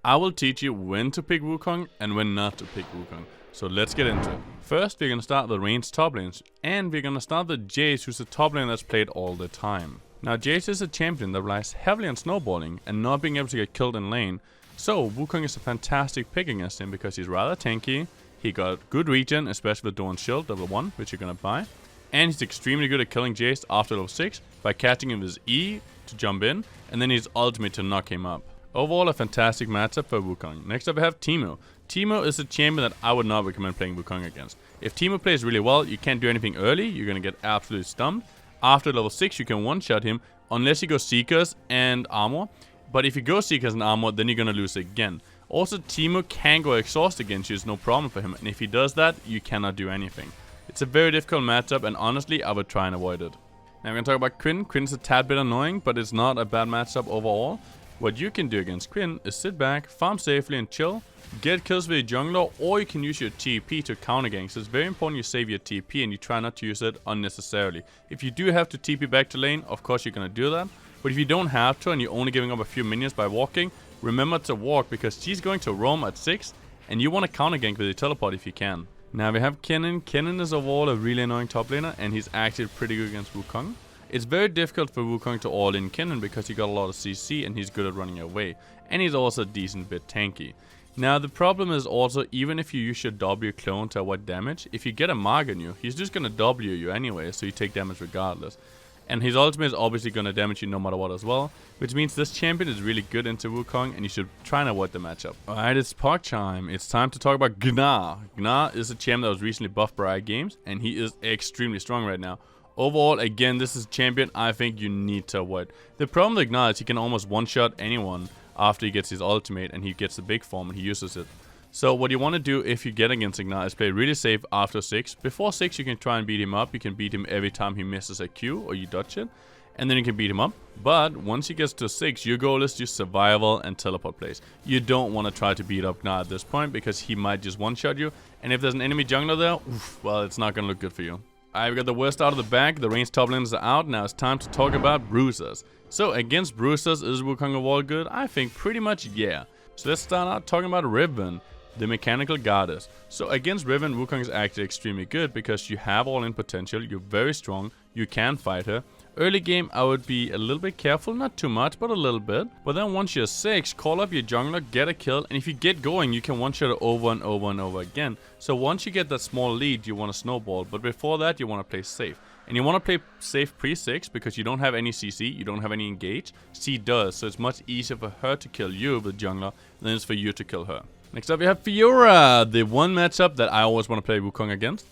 I will teach you when to pick Wukong and when not to pick Wukong. So let's get into it. First, we're gonna start the ranged top lanes, and we're gonna start with Jace, who's the top lane that's played all the time. Now, Jace is a champion that relies heavily on snowballing and not being able to get killed in lane. So Wukong is a fantastic pick against him because he's rather tanky. He got good regen, especially with Dawn's Shield level 1, which you're gonna buy. And he's extremely good at killing Jace after level 6 by catching him with his E to jump in, and then his ultimate to knock him up. Overall, a fantastic matchup for Wukong. Next up we have Teemo. Teemo is a champion that I would not recommend playing Wukong against. If Teemo plays really well, you can't do anything early, you're gonna get absolutely stumped. After level 6 you can one-shot him, unless you go Seekers and Armor. But if you go Seekers and Armor, then you're gonna lose again. Also, Teemo can go Exhaust against you, it's no problem for him. And if he does that, you cannot do anything. It's a very difficult matchup, and honestly, I would try and avoid it. Now we're gonna talk about Quinn. Quinn's a tad bit annoying, but it's not a bad matchup overall. What you can do against Quinn is sit back, farm safely and chill, get kills with your jungler, or you can use your TP to counter gank. So it's very important you save your TP and you try not to use it unnecessarily. If you do have to TP back to lane, of course you're gonna do that. But if you don't have to and you're only giving up a few minions by walking, remember to walk because she's going to roam at 6 and you want to counter gank with your teleport if you can. Now we have Kennen. Kennen is overall a really annoying top laner, and he's actually pretty good against Wukong. It's very difficult for Wukong to all-in Kennen because he got a lot of CC and he's good at running away. And he's also a decent bit tanky. Now the problem is also, even if you use your W clone to avoid damage, if you get a Marg on you, he's just gonna W you anyway, so you take damage regardless. And his ultimate is obviously gonna damage you no matter what as well, which means this champion is really good into Wukong and you should try and avoid the matchup. Alright, it's Park Chime. It's time to talk about Gnar. Gnar is a champion that was recently buffed by Riot Games, and he is extremely strong right now. Overall, again, this is a champion I think you need to avoid. The problem with Gnar is he can almost one-shot anyone after he gets his ultimate and he gets the big form and he uses it. So what you want to do if you get against Gnar is play really safe after 6. Before 6 you can try and beat him up. You can beat him every time he misses a Q or you dodge it. And then you can beat him up. But once he gets to 6, your goal is just survival and teleport plays. You don't want to try to beat up Gnar at this point because he might just one-shot you. And if there's an enemy jungler there, oof, well, it's not going to look good for you. Alright, we got the worst out of the bag. The ranged top laners are out. Now it's time to talk about Bruisers. So against Bruisers, is Wukong overall good? I think pretty much yeah. So let's start out talking about Riven, the mechanical goddess. So against Riven, Wukong is actually extremely good because you have all-in potential, you're very strong, you can fight her. Early game, I would be a little bit careful, not too much, but a little bit. But then once you're 6, call up your jungler, get a kill, and if you get going, you can one-shot it over and over and over again. So once you get that small lead, you want to snowball, but before that, you want to play safe. And you want to play safe pre-6 because you don't have any CC, you don't have any engage. She does, so it's much easier for her to kill you with jungler than it is for you to kill her. Next up, we have Fiora, the one matchup that I always want to play Wukong against.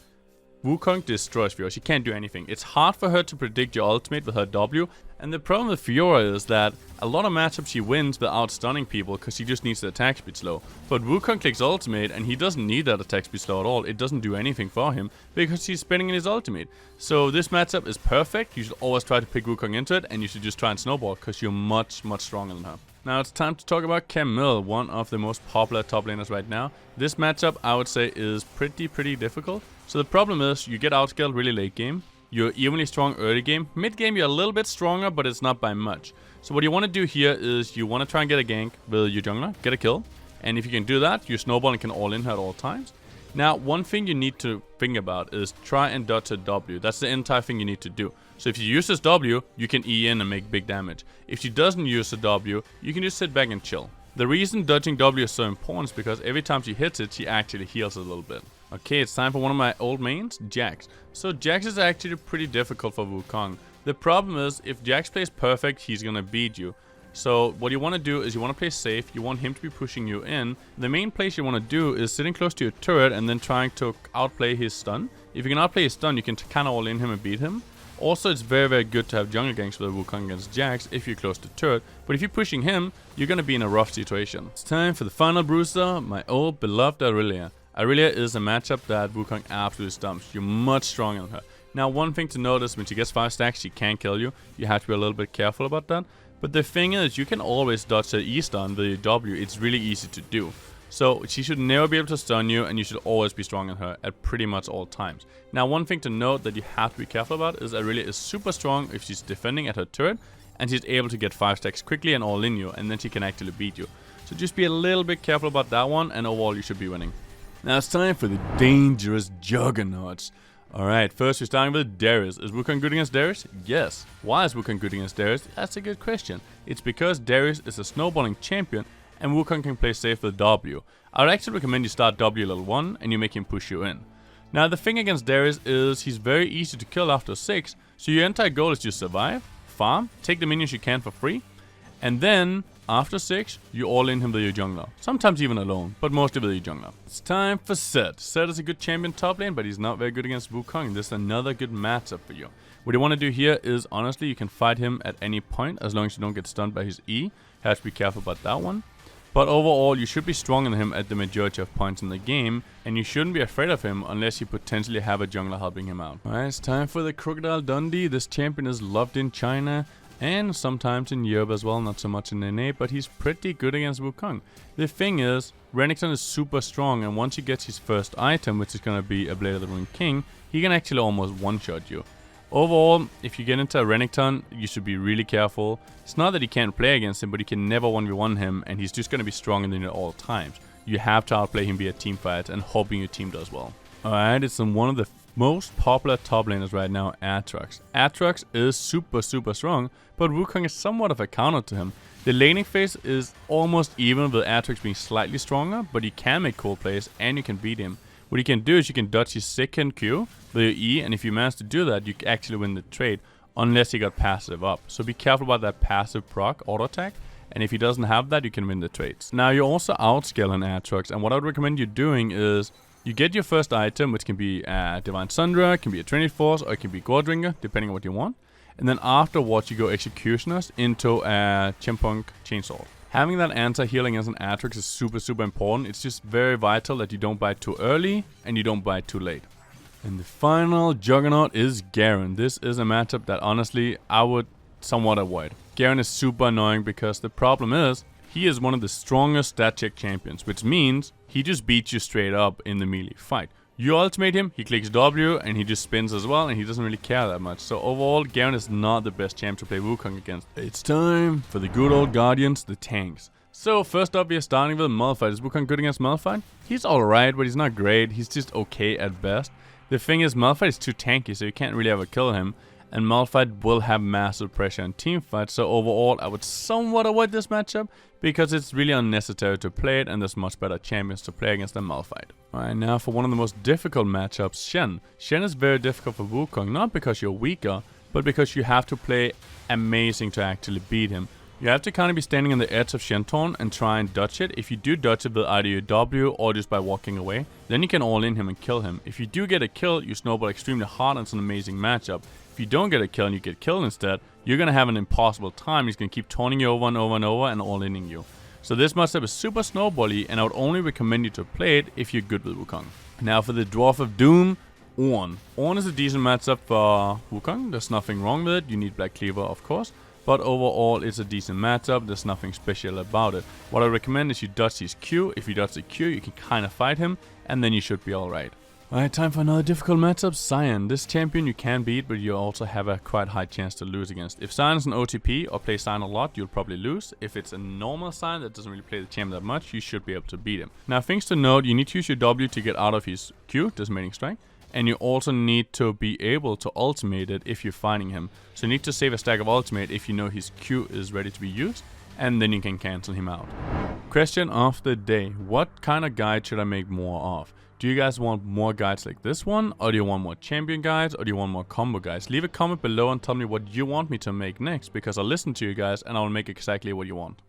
Wukong destroys Fiora. She can't do anything. It's hard for her to predict your ultimate with her W. And the problem with Fiora is that a lot of matchups she wins without stunning people because she just needs the attack speed slow. But Wukong clicks ultimate and he doesn't need that attack speed slow at all. It doesn't do anything for him because he's spinning in his ultimate. So this matchup is perfect. You should always try to pick Wukong into it, and you should just try and snowball because you're much stronger than her. Now it's time to talk about Camille, one of the most popular top laners right now. This matchup I would say is pretty difficult. So the problem is you get outscaled really late game. You're evenly strong early game. Mid game you're a little bit stronger, but it's not by much. So what you want to do here is you want to try and get a gank with your jungler, get a kill. And if you can do that, you snowball and can all in her at all times. Now one thing you need to think about is try and dodge a W. That's the entire thing you need to do. So if you use this W, you can E in and make big damage. If she doesn't use the W, you can just sit back and chill. The reason dodging W is so important is because every time she hits it, she actually heals a little bit. Okay, it's time for one of my old mains, Jax. So Jax is actually pretty difficult for Wukong. The problem is, if Jax plays perfect, he's gonna beat you. So what you want to do is you want to play safe, you want him to be pushing you in. The main place you want to do is sitting close to your turret and then trying to outplay his stun. If you can outplay his stun, you can kind of all in him and beat him. Also, it's very good to have jungle ganks with Wukong against Jax if you're close to turret. But if you're pushing him, you're gonna be in a rough situation. It's time for the final Bruiser, my old beloved Aurelia. Aurelia is a matchup that Wukong absolutely stumps. You're much stronger than her. Now, one thing to notice, when she gets 5 stacks, she can kill you. You have to be a little bit careful about that. But the thing is, you can always dodge the E-stun with your W. It's really easy to do. So she should never be able to stun you, and you should always be stronger than her at pretty much all times. Now, one thing to note that you have to be careful about is Aurelia is super strong if she's defending at her turret, and she's able to get 5 stacks quickly and all in you, and then she can actually beat you. So just be a little bit careful about that one, and overall you should be winning. Now it's time for the dangerous Juggernauts. Alright, first we're starting with Darius. Is Wukong good against Darius? Yes. Why is Wukong good against Darius? That's a good question. It's because Darius is a snowballing champion and Wukong can play safe with W. I would actually recommend you start W level 1 and you make him push you in. Now the thing against Darius is he's very easy to kill after 6, so your entire goal is just survive, farm, take the minions you can for free, and then after 6, you all in him with your jungler. Sometimes even alone, but mostly with your jungler. It's time for Zed. Zed is a good champion top lane, but he's not very good against Wukong. This is another good matchup for you. What you want to do here is, honestly, you can fight him at any point as long as you don't get stunned by his E. Have to be careful about that one. But overall, you should be stronger than him at the majority of points in the game, and you shouldn't be afraid of him unless you potentially have a jungler helping him out. Alright, it's time for the Crocodile Dundee. This champion is loved in China and sometimes in Europe as well, not so much in NA, but he's pretty good against Wukong. The thing is, Renekton is super strong, and once he gets his first item, which is going to be a Blade of the Ruined King, he can actually almost one-shot you. Overall, if you get into a Renekton, you should be really careful. It's not that you can't play against him, but you can never 1v1 him, and he's just going to be stronger than you at all times. You have to outplay him via team fights and hoping your team does well. Alright, it's one of the most popular top laners right now, Aatrox. Aatrox is super strong, but Wukong is somewhat of a counter to him. The laning phase is almost even with Aatrox being slightly stronger, but you can make cool plays and you can beat him. What you can do is you can dodge his second Q with your E, and if you manage to do that, you can actually win the trade, unless he got passive up. So be careful about that passive proc auto attack, and if he doesn't have that, you can win the trades. Now you're also outscaling Aatrox, and what I would recommend you doing is you get your first item, which can be Divine Sundra, can be a Trinity Force, or it can be Gordringer, depending on what you want. And then afterwards, you go Executioners into a Chimpunk Chainsaw. Having that anti-healing as an Aatrox is super important. It's just very vital that you don't bite too early and you don't bite too late. And the final Juggernaut is Garen. This is a matchup that honestly I would somewhat avoid. Garen is super annoying because the problem is he is one of the strongest stat check champions, which means he just beats you straight up in the melee fight. You ultimate him, he clicks W, and he just spins as well, and he doesn't really care that much. So overall, Garen is not the best champ to play Wukong against. It's time for the good old Guardians, the tanks. So first up, we are starting with Malphite. Is Wukong good against Malphite? He's alright, but he's not great. He's just okay at best. The thing is, Malphite is too tanky, so you can't really ever kill him. And Malphite will have massive pressure in teamfights, so overall I would somewhat avoid this matchup because it's really unnecessary to play it and there's much better champions to play against than Malphite. Alright, now for one of the most difficult matchups, Shen. Shen is very difficult for Wukong, not because you're weaker, but because you have to play amazing to actually beat him. You have to kind of be standing on the edge of Shenton and try and dodge it. If you do dodge it with either your W or just by walking away, then you can all in him and kill him. If you do get a kill, you snowball extremely hard and it's an amazing matchup. If you don't get a kill and you get killed instead, you're going to have an impossible time. He's going to keep taunting you over and over and over and all-inning you. So this matchup is super snowbally, and I would only recommend you to play it if you're good with Wukong. Now for the Dwarf of Doom, Ornn. Ornn is a decent matchup for Wukong. There's nothing wrong with it. You need Black Cleaver, of course. But overall, it's a decent matchup. There's nothing special about it. What I recommend is you dodge his Q. If you dodge the Q, you can kind of fight him, and then you should be alright. Alright, time for another difficult matchup, Sion. This champion you can beat, but you also have a quite high chance to lose against. If Sion is an OTP or play Sion a lot, you'll probably lose. If it's a normal Sion that doesn't really play the champion that much, you should be able to beat him. Now, things to note, you need to use your W to get out of his Q, Decimating Strike. And you also need to be able to ultimate it if you're fighting him. So you need to save a stack of ultimate if you know his Q is ready to be used, and then you can cancel him out. Question of the day. What kind of guide should I make more of? Do you guys want more guides like this one, or do you want more champion guides, or do you want more combo guides? Leave a comment below and tell me what you want me to make next, because I'll listen to you guys and I'll make exactly what you want.